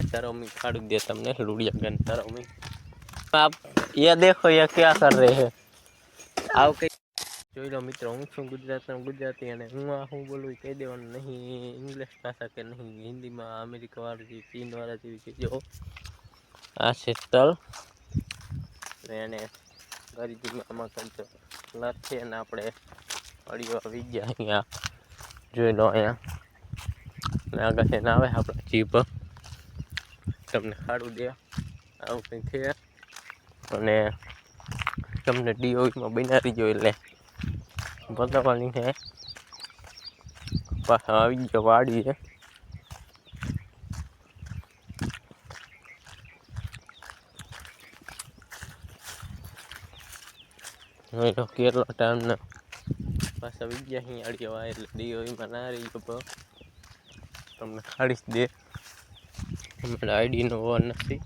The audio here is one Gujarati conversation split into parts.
तरमी खाड़ दिया तमने लुड़िया गन तरमी आप ये देखो ये क्या कर रहे हैं आओ कई જોઈ લો મિત્રો હું છું ગુજરાતી અને હું હું બોલું કહી દેવાનું નહીં ઇંગ્લિશ ભાષા કે નહીં હિન્દીમાં અમેરિકા વાળું જે ચીન વાળા જેવી છે જો આ છે તલ એને ગરીબીમાં આમાં કંઈક લત છે અને આપણે અડીઓ આવી ગયા અહીંયા જોઈ લો અહીંયા આગળ એને આવે આપણા જીભ તમને ખાડું દે આવું કંઈ છે અને તમને ડીઓમાં બનાવી જો એટલે બતાવવાની છે પાછા આવી ગયો વાડી છે કેટલો ટાઈમ પાછા આવી ગયા અહીં આડીઓ એટલે ડીઓમાં ના રહી ગયો તમને ખાડીશ દે અમારા આઈડીનો ઓન નથી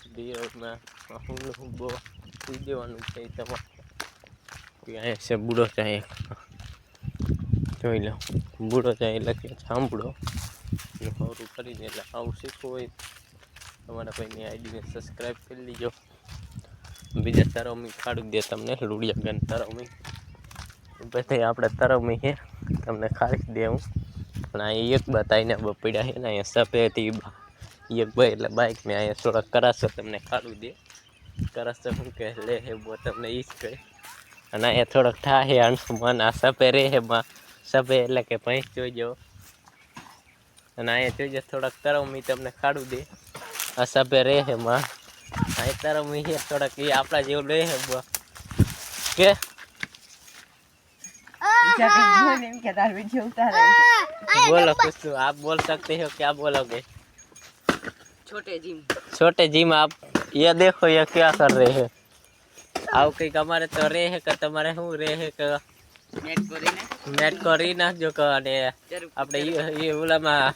ડીઓમાં હું બહુ સુઈ દેવાનું છે તમારે અહીંયા છે બુડો ચાય જોઈ લો બુડો ચાય એટલે કે સાંભળો ખરું કરીને એટલે આવું શીખવું હોય તમારા ભાઈની આઈડીને સબસ્ક્રાઈબ કરી લીજો બીજા તરમી ખાડી દે તમને લૂડિયા ગન તરમી પછી આપણે તરમી છે તમને ખાડી દે હું પણ અહીં એક બતાવીને પડ્યા છે ને અહીંયા સફેદ એક ભાઈ એટલે બાઇક મેં અહીંયા થોડાક કરાશો તમને ખાડું દે કરાશો શું કે લે હે બો તમને ઈ જ કહે અને અહીંયા થોડોક થાય મન આ સપે રે એમાં સપે એટલે કે ભેંસ જોઈજો અને અહીંયા જોઈજો થોડાક તરમી તમને ખાડું દે આ સપે રે એમાં અહીં તરમી છે થોડાક એ આપણા જેવું લે કે बोलो कुछ तो आप बोल सकते हो क्या बोलोगे छोटे जिम आप ये देखो ये क्या कर रहे हैं आओ कई हमारे तो रे है कि तुम्हारे हूँ रे है कि नेट को री नाखજો કે અને આપણે એ ઓલામાં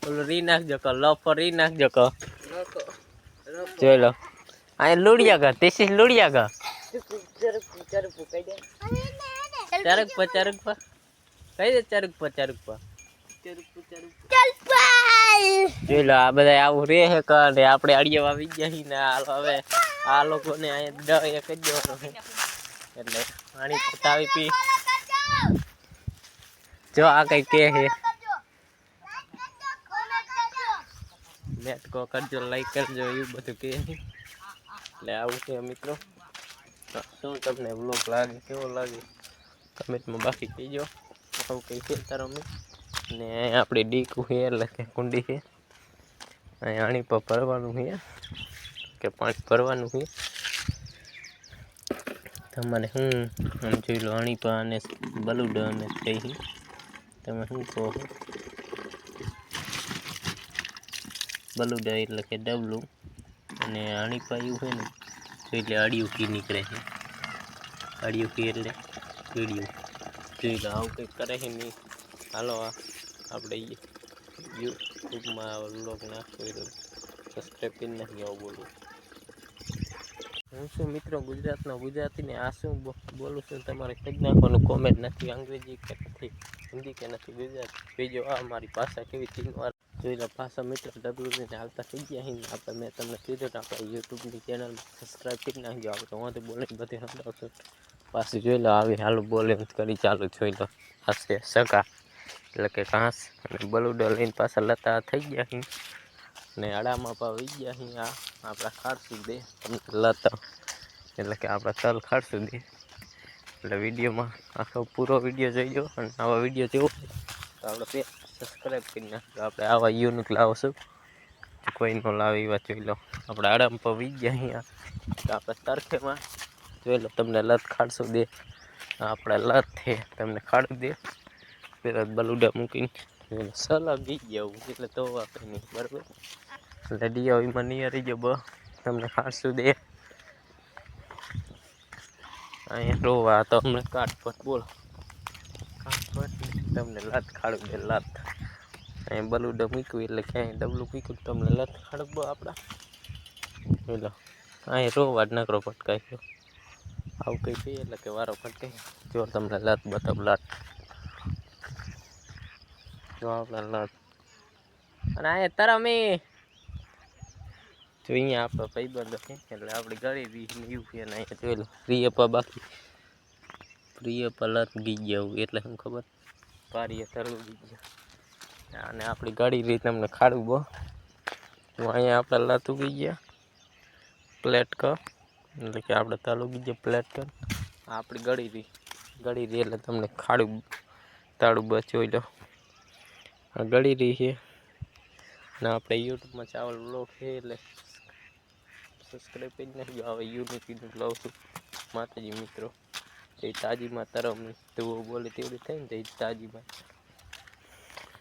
ઓલું રી નાખજો કે લોફો રી નાખજો કે જોઈ લો આ લુડિયા ગા this is લુડિયા ગા ચારક પર કઈ દે ચારક પર જોઈ લો આ બધા આવું રે હે કે અને આપણે અડિયા આવી ગયા છીએ ને હવે આ લોકોને અહીંયા એક જ દેવાનો છે એટલે પાણી પતાવી પી જો આ કઈ કે હે નેટ કો કરજો લાઈક કરજો એવું બધું કે એટલે આવું છે મિત્રો શું તમને વ્લોગ લાગે કેવો લાગે કમેન્ટમાં બાકી કહીજો આવું કંઈ છે તારો ને આપણે ડીકું છે એટલે કે કુંડી છે અહીંયા આણી પર ભરવાનું છે કે પાણી ભરવાનું છે તમારે હું આમ જોઈ લો આણી પર અને બલુડ અને થઈ તમે શું કહો બલુડા એટલે કે ડબલું અને આણી પર એવું હોય ને તો એટલે અડિયું કી નીકળે છે અડિયું કી એટલે વીડિયો જોઈ લો આવું કંઈક કરે છે નહીં હાલો આપણે યુટ્યુબમાં વ્લોગ નાખો સબસ્ક્રાઈબ કરી નાખી આવું બોલું હું શું મિત્રો ગુજરાતીને આ શું બોલું છું તમારે કહી નાખવાનું કોમેન્ટ નથી અંગ્રેજી કે નથી હિન્દી કે નથી ગુજરાતી બીજો આ મારી ભાષા કેવી ચીનવાર જોઈ લો ભાષા મિત્રો ડબલુને હાલતા થઈ ગયા અહીં આપણે મેં તમને કીધું કે આપણે યુટ્યુબની ચેનલ સબસ્ક્રાઈબ કરી નાખજો આપણે હું તો બોલીને બધી સમજાવશું પાછું જોઈ લો આવી હાલ બોલિંગ કરી ચાલુ જોઈ લો આ છે સગા એટલે કે ઘાસ અને બલુડો લઈને પાછા લતા થઈ ગયા અહીં ને આડામાં પણ આવી ગયા અહીં આ આપણા ખાડશું દે તમને લતા એટલે કે આપણા તલ ખાડશું દે એટલે વિડીયોમાં આખો પૂરો વિડીયો જોઈજો અને આવા વિડીયો જેવો તો આપણે સબસ્ક્રાઈબ કરી નાખજો આપણે આવા યુનિક લાવશું કોઈ ન લાવે એવા જોઈ લો આપણે આડામાં પણ વી ગયા અહીંયા તો આપણે તરખેમાં જોઈ લો તમને લત ખાડશું દે આપણે લત છે તમને ખાડું દે પેલા બલુડા મૂકીને સલાગી જવું એટલે તો આપણે નહીં બરાબર એટલે ડીઆઈમાં નહીં રહી ગયો તમને ખાડશું દે અહીંયા રોવા તો અમને કાટપટ બોલો કાટપટ તમને લત ખાડું દે લત અહીંયા બલુડા મૂક્યું એટલે ક્યાંય ડબલું મૂક્યું તમને લત ખાડું આપણા બોલો અહીંયા રોવા જ નકરો પટકાઈ ગયો આવું કંઈ કહીએ એટલે કે વારો ફટકાઈ જો તમને લત બતાવ લત જો આપણે લત અને અહીંયા તરમી તો અહીંયા આપણા ભાઈબંધો છે એટલે આપણી ગળી બી યુપીએન અહીંયા જોઈ લો પ્રિયપા બાકી પ્રિયપા લત ગઈ ગયા એટલે શું ખબર પારીએ તરવું ગઈ ગયા અને આપણી ગાડી રીત તમને ખાડું બહુ તો અહીંયા આપણે લત ઉગી ગયા પ્લેટ કર એટલે કે આપણે તલ ઉગી ગયા પ્લેટ કર આપણી ગળી રહી એટલે તમને ખાડું તાળું બસ જોઈ લો આ ગળી રહી છે ને આપણે યુટ્યુબમાં ચાવલ બ્લોગ છે એટલે સબસ્ક્રાઈબ કરી નાખજો હવે યુનિટીનું લઉં છું માતાજી મિત્રો એ તાજીમાં તરમ તો બોલે તેવડી થાય ને તો એ તાજીમાં